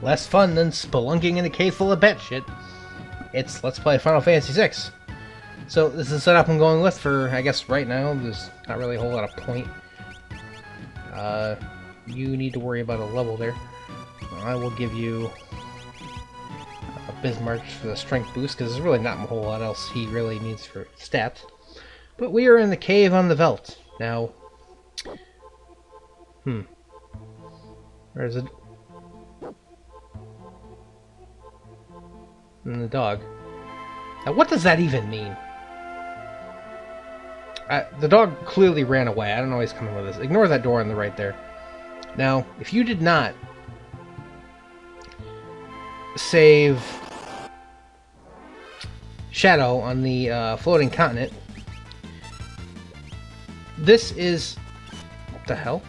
less fun than spelunking in a cave full of batshit. It's Let's Play Final Fantasy VI. So this is the setup I'm going with for, I guess, right now. There's not really a whole lot of point. You need to worry about a level there. I will give you a Bismarck for the strength boost, because there's really not a whole lot else he really needs for stats. But we are in the cave on the Veldt. Now, where's it? And the dog. Now, what does that even mean? The dog clearly ran away. I don't know why he's coming with us. Ignore that door on the right there. Now, if you did not save Shadow on the floating continent, this is... What the hell?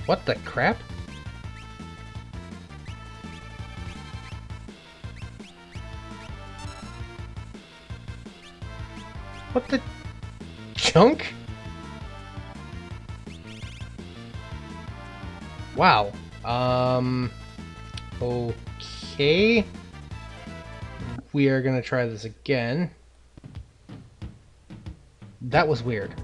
What the crap? What the junk? Wow. Okay. We are gonna try this again. That was weird.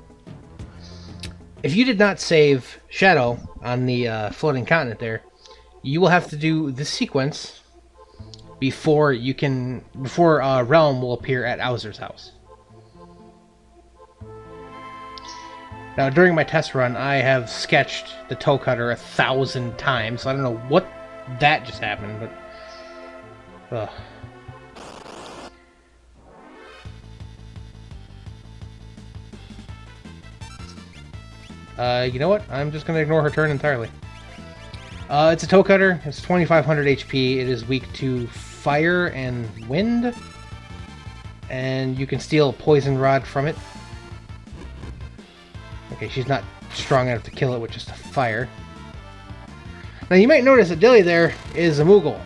If you did not save Shadow on the floating continent there, you will have to do this sequence before Realm will appear at Owzer's house. Now, during my test run, I have sketched the toe cutter 1,000 times, so I don't know what that just happened, but... you know what? I'm just going to ignore her turn entirely. It's a toe cutter. It's 2,500 HP. It is weak to fire and wind. And you can steal a poison rod from it. Okay, she's not strong enough to kill it with just a fire. Now you might notice that Dilly there is a Moogle.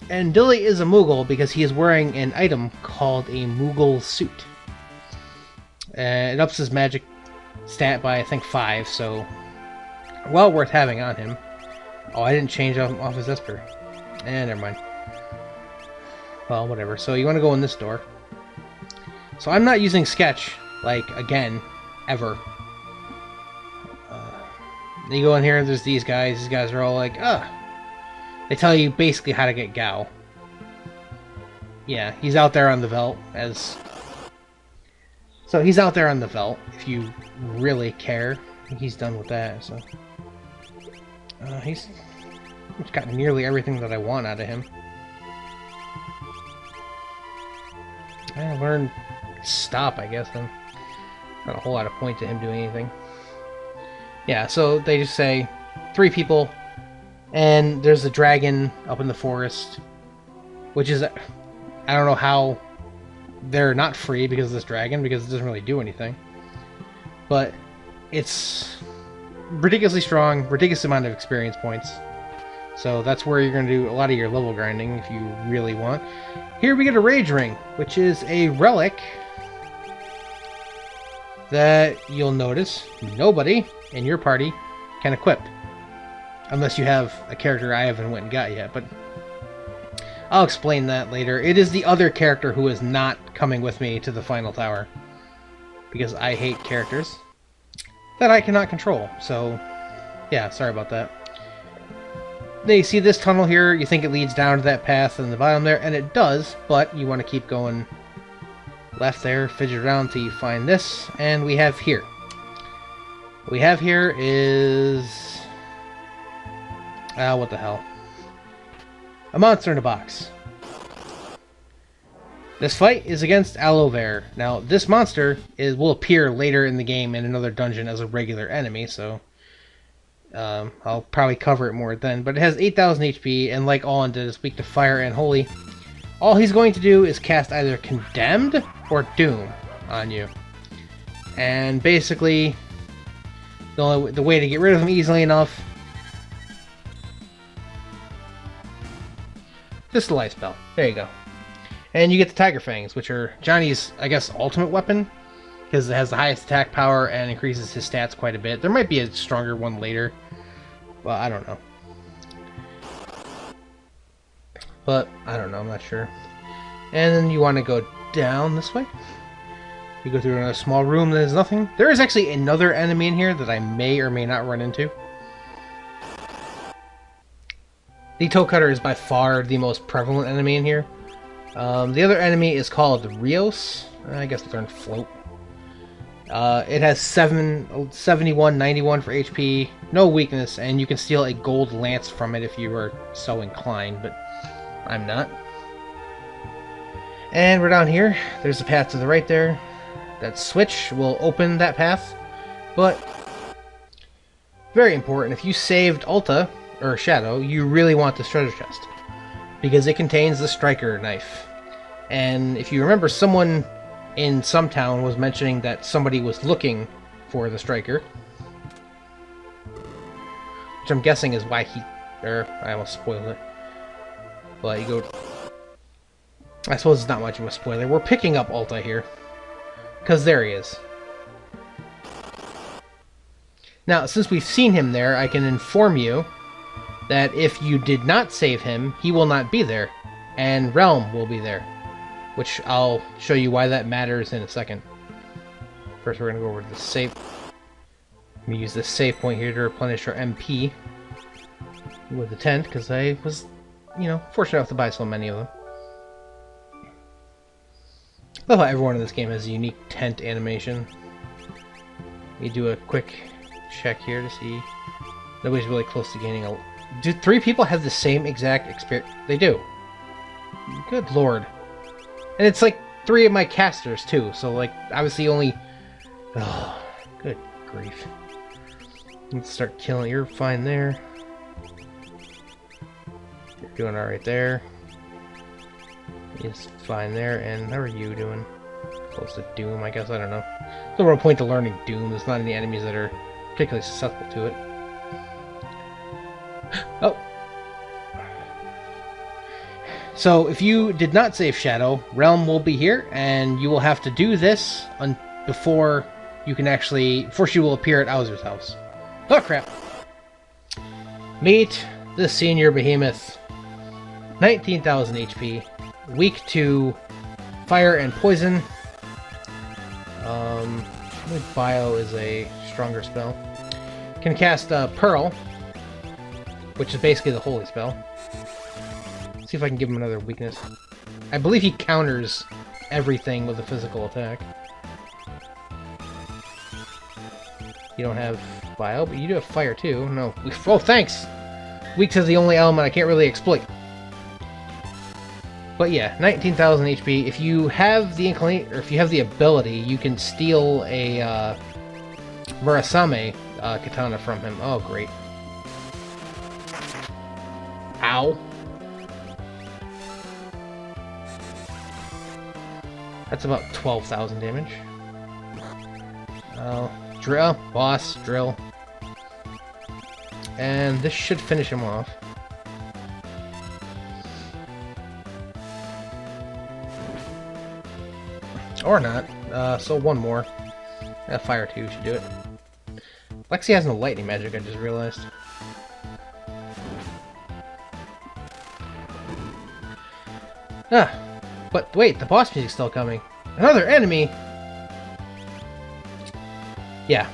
And Dilly is a Moogle because he is wearing an item called a Moogle suit. It ups his magic stat by, I think, 5, so well worth having on him. Oh, I didn't change off his Esper. Never mind. Well, whatever. So you want to go in this door. So I'm not using Sketch, like, again, ever. You go in here, there's these guys. These guys are all like, ugh. They tell you basically how to get Gao. Yeah, he's out there on the Veldt as... So he's out there on the Veldt, if you really care. He's done with that, so... he's got nearly everything that I want out of him. I learned stop, I guess, then. Not a whole lot of point to him doing anything. Yeah, so they just say 3 people, and there's a dragon up in the forest, which is... I don't know how they're not free because of this dragon, because it doesn't really do anything. But it's ridiculously strong, ridiculous amount of experience points. So that's where you're going to do a lot of your level grinding if you really want. Here we get a Rage Ring, which is a relic that you'll notice nobody in your party can equip. Unless you have a character I haven't went and got yet, but I'll explain that later. It is the other character who is not coming with me to the final tower. Because I hate characters that I cannot control. So, yeah, sorry about that. Now you see this tunnel here, you think it leads down to that path in the bottom there, and it does, but you want to keep going left there, fidget around till you find this, and we have here. What we have here is... what the hell? A monster in a box. This fight is against Alover. Now, this monster will appear later in the game in another dungeon as a regular enemy, so I'll probably cover it more then. But it has 8,000 HP, and like all undead, is weak to fire and holy. All he's going to do is cast either Condemned or Doom on you. And basically, the way to get rid of him easily enough... Just the life spell. There you go. And you get the Tiger Fangs, which are Johnny's, I guess, ultimate weapon. Because it has the highest attack power and increases his stats quite a bit. There might be a stronger one later. Well, I don't know. But, I don't know, I'm not sure. And then you want to go down this way. You go through another small room, there's nothing. There is actually another enemy in here that I may or may not run into. The toe cutter is by far the most prevalent enemy in here. The other enemy is called Rios. I guess they're in float. It has 71, 91 for HP, no weakness, and you can steal a gold lance from it if you are so inclined, but I'm not. And we're down here. There's a path to the right there. That switch will open that path, but very important, if you saved Alta, or Shadow, you really want this treasure chest, because it contains the striker knife. And if you remember, someone in some town was mentioning that somebody was looking for the striker, which I'm guessing is why I almost spoiled it. But you go, I suppose it's not much of a spoiler. We're picking up Alta here, because there he is. Now, since we've seen him there, I can inform you that if you did not save him, he will not be there, and Realm will be there, which I'll show you why that matters in a second. First, we're going to go over to the save. Let me use this save point here to replenish our MP with the tent, because I was, fortunate enough to buy so many of them. I love how everyone in this game has a unique tent animation. You do a quick check here to see nobody's really close to gaining a... Do 3 people have the same exact experience? They do. Good lord. And it's like 3 of my casters too, so like obviously only... Oh, good grief. Let's start killing. You're fine there. You're doing alright there. He's fine there, and how are you doing? Close to Doom, I guess, I don't know. There's no real point to learning Doom, there's not any enemies that are particularly susceptible to it. Oh! So, if you did not save Shadow, Realm will be here, and you will have to do this before you can before she will appear at Owzer's house. Oh crap! Meet the Senior Behemoth. 19,000 HP. Weak to fire and poison. I think Bio is a stronger spell. Can cast Pearl, which is basically the holy spell. Let's see if I can give him another weakness. I believe he counters everything with a physical attack. You don't have Bio, but you do have fire too. No. Oh, thanks! Weak is the only element I can't really exploit. But yeah, 19,000 HP. If you have the inclination, or if you have the ability, you can steal a Murasame katana from him. Oh, great. Ow. That's about 12,000 damage. Oh, drill, boss, drill. And this should finish him off. Or not. So one more. Fire 2 should do it. Lexi has no lightning magic, I just realized. But wait, the boss music's still coming. Another enemy! Yeah.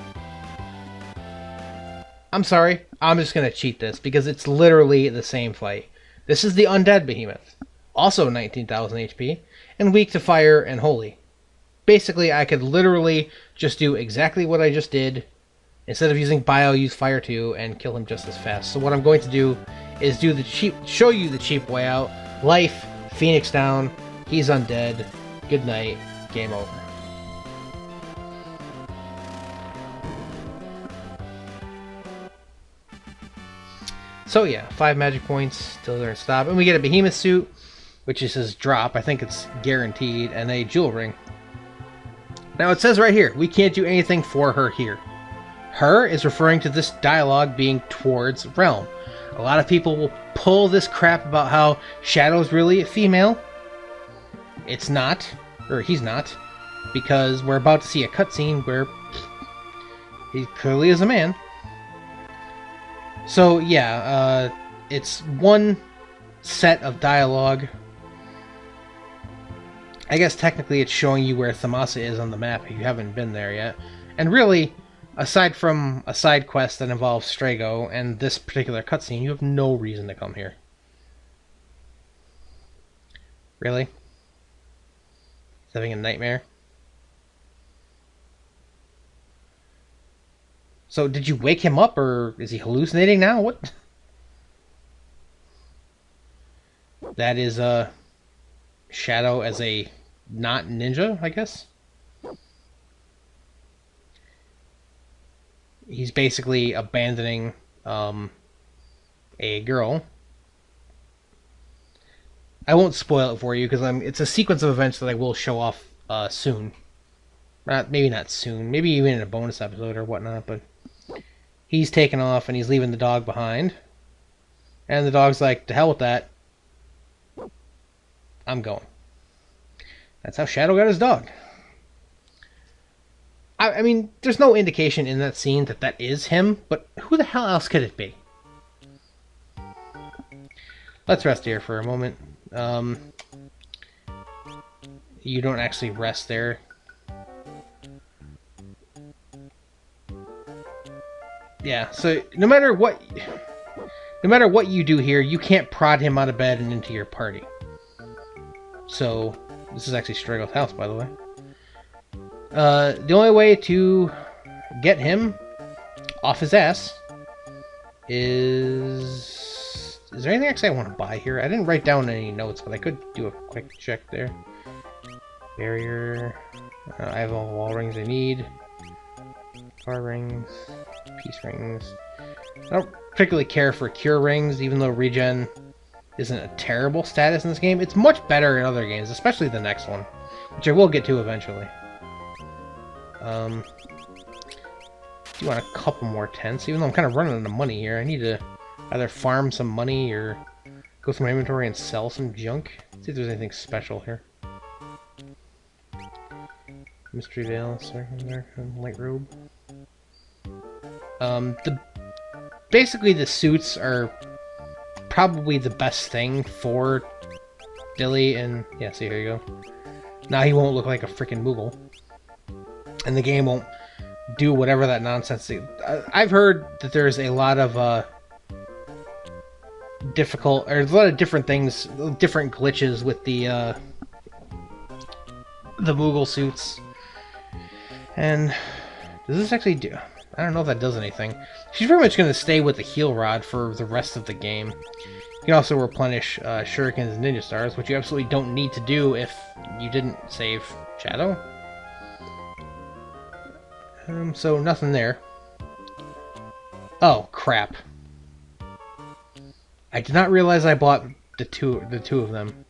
I'm sorry, I'm just gonna cheat this, because it's literally the same fight. This is the Undead Behemoth. Also 19,000 HP, and weak to fire and holy. Basically, I could literally just do exactly what I just did. Instead of using Bio, use Fire 2 and kill him just as fast. So what I'm going to do is show you the cheap way out. Life, Phoenix down, he's undead. Good night, game over. So yeah, 5 magic points till they're stop, and we get a Behemoth suit, which is his drop. I think it's guaranteed, and a jewel ring. Now it says right here, we can't do anything for her here. Her is referring to this dialogue being towards Realm. A lot of people will pull this crap about how Shadow's really a female. It's not, or he's not, because we're about to see a cutscene where he clearly is a man. So yeah, it's one set of dialogue. I guess technically it's showing you where Thamasa is on the map if you haven't been there yet. And really, aside from a side quest that involves Strago and this particular cutscene, you have no reason to come here. Really? He's having a nightmare? So did you wake him up, or is he hallucinating now? What? That is Shadow as a not ninja, I guess. He's basically abandoning a girl. I won't spoil it for you because it's a sequence of events that I will show off soon. Maybe not soon. Maybe even in a bonus episode or whatnot. But he's taken off and he's leaving the dog behind. And the dog's like, to hell with that. I'm going. That's how Shadow got his dog. I mean, there's no indication in that scene that that is him, but who the hell else could it be? Let's rest here for a moment. You don't actually rest there. Yeah, so no matter what you do here, you can't prod him out of bed and into your party. So, this is actually Strago's house, by the way. The only way to get him off his ass is... Is there anything actually I want to buy here? I didn't write down any notes, but I could do a quick check there. Barrier. I have all the wall rings I need. Car rings. Peace rings. I don't particularly care for cure rings, even though regen isn't a terrible status in this game. It's much better in other games, especially the next one, which I will get to eventually. Do want a couple more tents, even though I'm kind of running out of money here. I need to either farm some money or go through my inventory and sell some junk. See if there's anything special here. Mystery Veil, Circular, Light Robe. Basically the suits are probably the best thing for Dilly, and yeah, see, here you go. Now he won't look like a freaking Moogle. And the game won't do whatever that nonsense is. I've heard that there's a lot of there's a lot of different things, different glitches with the Moogle suits. And does this actually do... I don't know if that does anything. She's pretty much going to stay with the heal rod for the rest of the game. You can also replenish shurikens and ninja stars, which you absolutely don't need to do if you didn't save Shadow. So nothing there. Oh, crap. I did not realize I bought the two of them.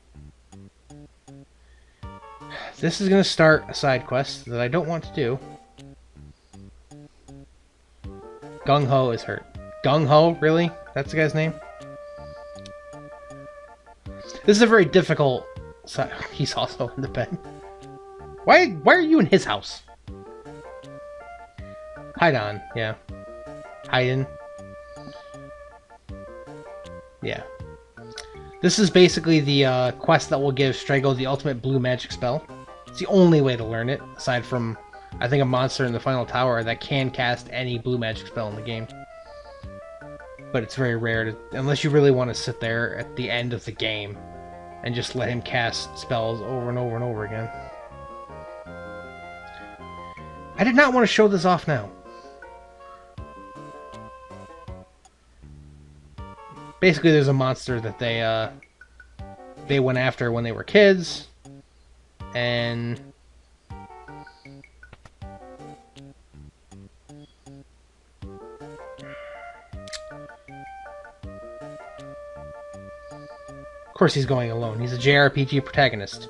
This is going to start a side quest that I don't want to do. Gung Ho is hurt. Gung Ho? Really? That's the guy's name? This is a very difficult... He's also in the bed. Why are you in his house? Haidon, yeah. Haiden. Yeah. This is basically the quest that will give Strago the ultimate blue magic spell. It's the only way to learn it, aside from, I think, a monster in the final tower that can cast any blue magic spell in the game. But it's very rare, unless you really want to sit there at the end of the game and just let him cast spells over and over and over again. I did not want to show this off now. Basically, there's a monster that they went after when they were kids, and of course he's going alone. He's a JRPG protagonist.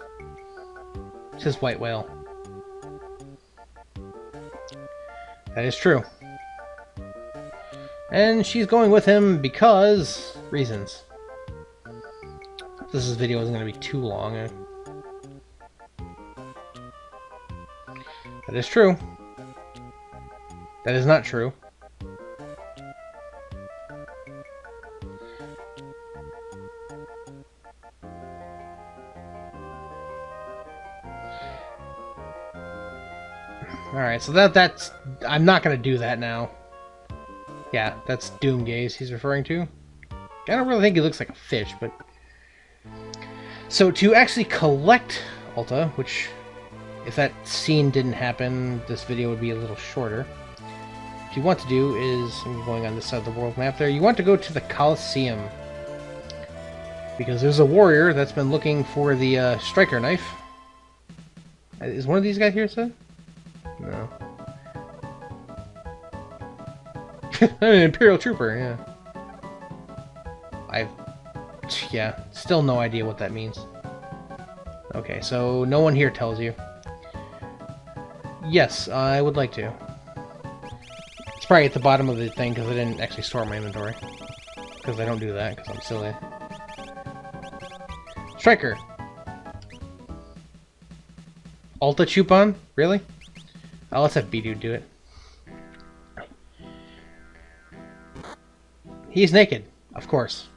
It's his white whale. That is true. And she's going with him because... reasons. This video isn't going to be too long. That is true. That is not true. Alright, so that's... I'm not gonna do that now. Yeah, that's Doomgaze he's referring to. I don't really think he looks like a fish, but... So to actually collect Alta, which... If that scene didn't happen, this video would be a little shorter. What you want to do is... I'm going on this side of the world map there. You want to go to the Colosseum. Because there's a warrior that's been looking for the striker knife. Is one of these guys here, said? No. An Imperial Trooper, yeah. Yeah, still no idea what that means. Okay, so no one here tells you. Yes, I would like to. It's probably at the bottom of the thing because I didn't actually store my inventory. Because I don't do that, because I'm silly. Striker! Alta Chupon? Really? Oh, let's have B-Dude do it. He's naked, of course.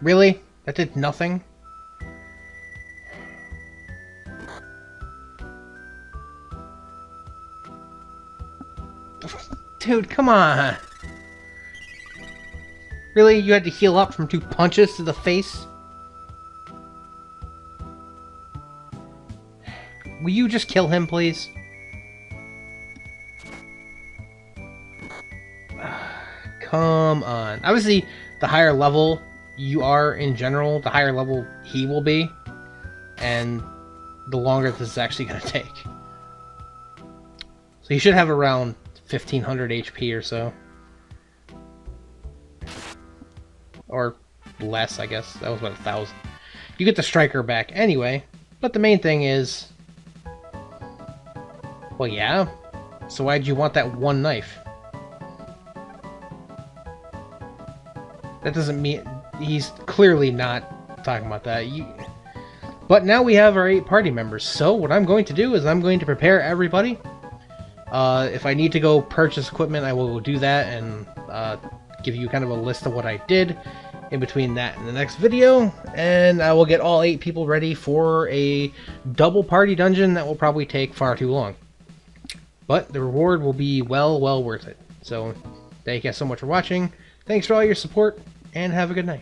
Really? That did nothing? Dude, come on! Really? You had to heal up from 2 punches to the face? Will you just kill him, please? Come on. Obviously, the higher level you are in general, the higher level he will be. And the longer this is actually going to take. So you should have around 1500 HP or so. Or less, I guess. That was about 1000. You get the striker back anyway. But the main thing is... Well, yeah. So why'd you want that one knife? That doesn't mean... He's clearly not talking about that. But now we have our 8 party members. So what I'm going to do is I'm going to prepare everybody. If I need to go purchase equipment, I will do that and give you kind of a list of what I did in between that and the next video. And I will get all 8 people ready for a double party dungeon that will probably take far too long. But the reward will be well worth it. So, thank you guys so much for watching. Thanks for all your support, and have a good night.